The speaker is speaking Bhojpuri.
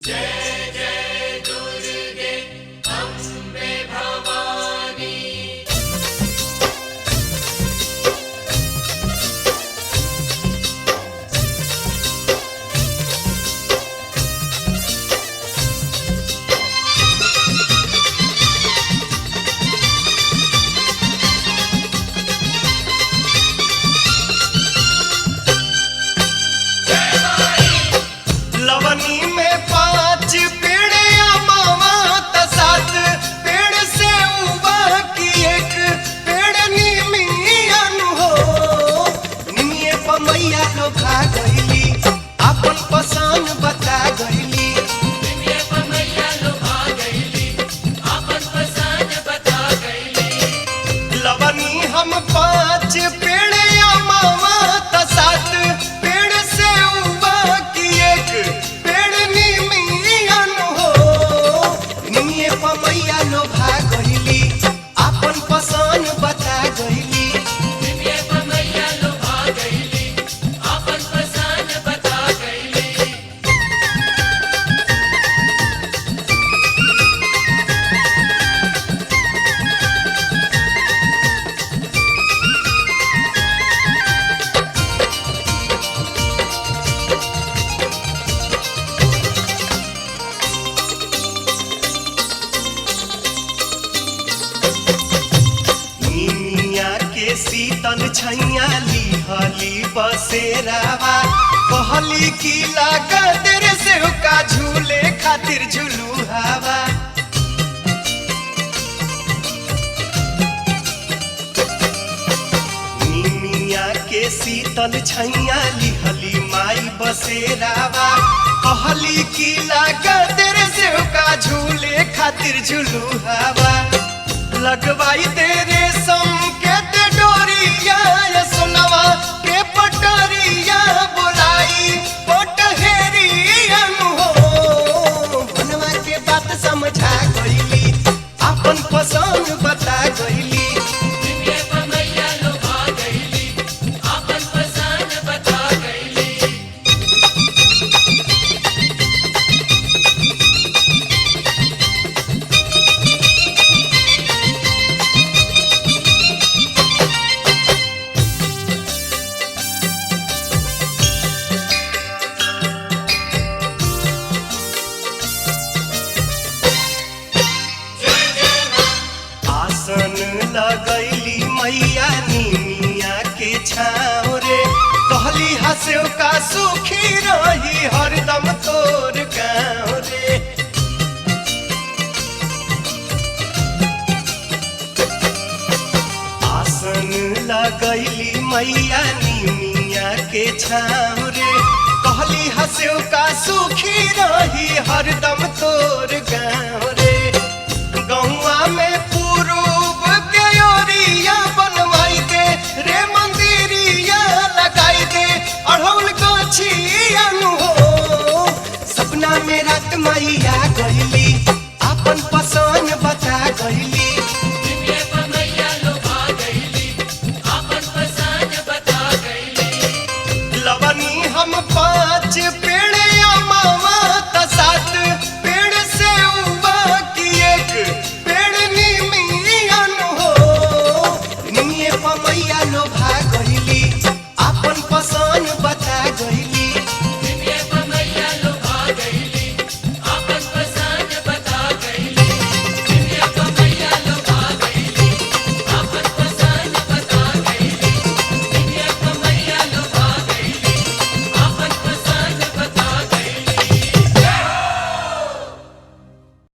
जय जय दुर्गे अम्बे भवानी। लवनी में 5 पेड़ अमावा त 7 पेड़ से उबा की एक पेड़ निमियन हो। निमिये पमैया लोभा गईली अपन पसंद बता गईली। निमिये पमैया लोभा गईली अपन पसंद बता गईली। लवनी हम 5 पेड़ अमावा त 7 पेड़ से उबा की एक पेड़ निमियन हो। निमिये पमैया लोभा गईली अपन पसंद बता गईली। निमिये पमैया लोभा गईली अपन पसंद बता गईली। निमिया के शीतल छैया लिहली बसेरावा कहली की लागत रे से का झूले खातिर झूलू हवा। निमिया के शीतल छैया लिहली माई बसेरावा कहली की लागत रे से का झूले खातिर झूलू हवा। लगवाई तेरे संकेत डोरिया या सुनवा के पटरिया बुलाई पटहेरिया हो। बनवा के बात समझा गईली अपन पसंद बता गईली। निमिये पमैया लोभा गईली अपन पसंद बता गईली। आसन लगैली मैया निमिया के छाँव रे कहली हंसो का सुखी रही हरदम तोर गाँव रे। आसन लगैली मैया निमिया के छाँव रे कहली हंसो का सुखी रही हरदम तोर गाँव रे। गौआ में पूर्व के ओरिया बनवाई दे रे मंदिरिया लगाई दे अढ़ौल गछिया हो। सपना में रात मैया गईली अपन पसंद बता गईली।